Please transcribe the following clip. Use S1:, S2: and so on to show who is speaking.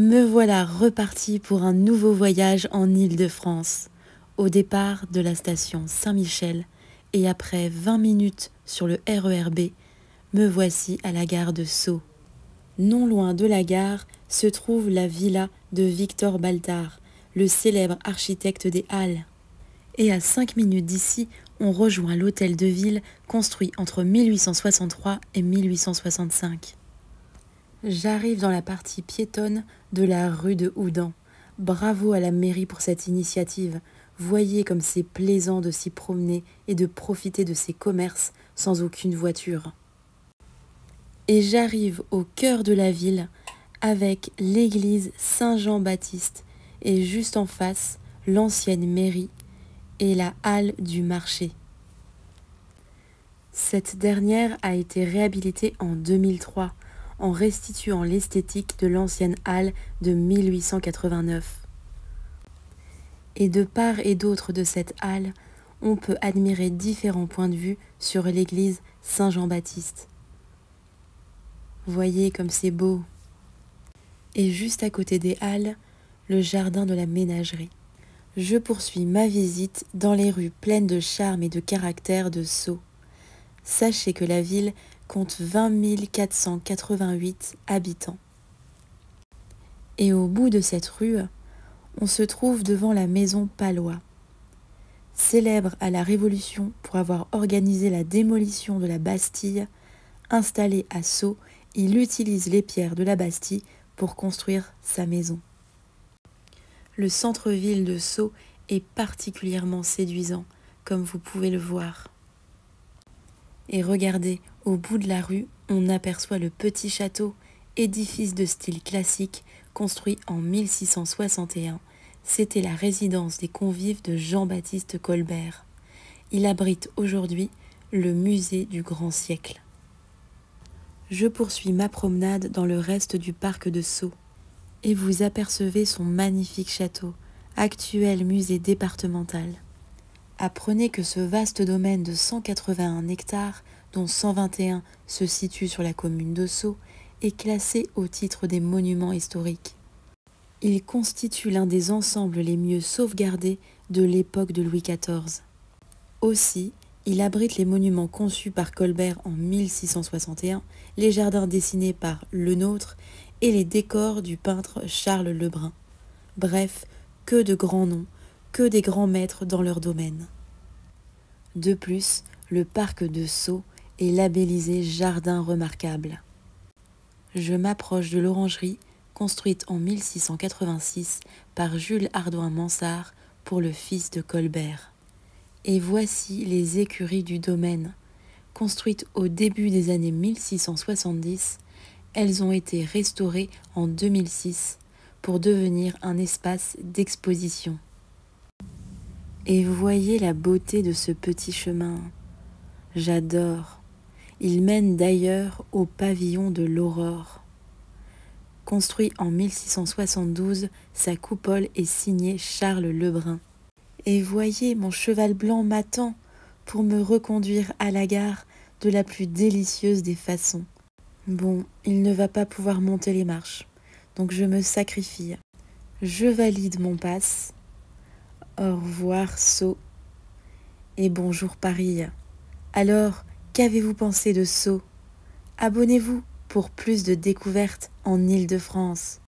S1: Me voilà reparti pour un nouveau voyage en Île-de-France. Au départ de la station Saint-Michel et après 20 minutes sur le RER B, me voici à la gare de Sceaux. Non loin de la gare se trouve la villa de Victor Baltard, le célèbre architecte des Halles. Et à 5 minutes d'ici, on rejoint l'hôtel de ville construit entre 1863 et 1865. J'arrive dans la partie piétonne de la rue de Houdan. Bravo à la mairie pour cette initiative. Voyez comme c'est plaisant de s'y promener et de profiter de ces commerces sans aucune voiture. Et j'arrive au cœur de la ville avec l'église Saint-Jean-Baptiste et juste en face, l'ancienne mairie et la halle du marché. Cette dernière a été réhabilitée en 2003 en restituant l'esthétique de l'ancienne halle de 1889. Et de part et d'autre de cette halle, on peut admirer différents points de vue sur l'église Saint-Jean-Baptiste. Voyez comme c'est beau. Et juste à côté des halles, le jardin de la ménagerie. Je poursuis ma visite dans les rues pleines de charme et de caractère de Sceaux. Sachez que la ville compte 20 488 habitants. Et au bout de cette rue, on se trouve devant la maison Pallois. Célèbre à la Révolution pour avoir organisé la démolition de la Bastille, installé à Sceaux, il utilise les pierres de la Bastille pour construire sa maison. Le centre-ville de Sceaux est particulièrement séduisant, comme vous pouvez le voir. Et regardez, au bout de la rue, on aperçoit le petit château, édifice de style classique, construit en 1661. C'était la résidence des convives de Jean-Baptiste Colbert. Il abrite aujourd'hui le musée du Grand Siècle. Je poursuis ma promenade dans le reste du parc de Sceaux. Et vous apercevez son magnifique château, actuel musée départemental. Apprenez que ce vaste domaine de 181 hectares, dont 121 se situent sur la commune de Sceaux, est classé au titre des monuments historiques. Il constitue l'un des ensembles les mieux sauvegardés de l'époque de Louis XIV. Aussi, il abrite les monuments conçus par Colbert en 1661, les jardins dessinés par Lenôtre et les décors du peintre Charles Lebrun. Bref, que de grands noms, que des grands maîtres dans leur domaine. De plus, le parc de Sceaux est labellisé Jardin remarquable. Je m'approche de l'orangerie construite en 1686 par Jules Hardouin-Mansart pour le fils de Colbert. Et voici les écuries du domaine. Construites au début des années 1670, elles ont été restaurées en 2006 pour devenir un espace d'exposition. Et voyez la beauté de ce petit chemin. J'adore. Il mène d'ailleurs au pavillon de l'Aurore. Construit en 1672, sa coupole est signée Charles Lebrun. Et voyez, mon cheval blanc m'attend pour me reconduire à la gare de la plus délicieuse des façons. Bon, il ne va pas pouvoir monter les marches, donc je me sacrifie. Je valide mon pass. Au revoir Sceaux et bonjour Paris. Alors, qu'avez-vous pensé de Sceaux? Abonnez-vous pour plus de découvertes en Île-de-France.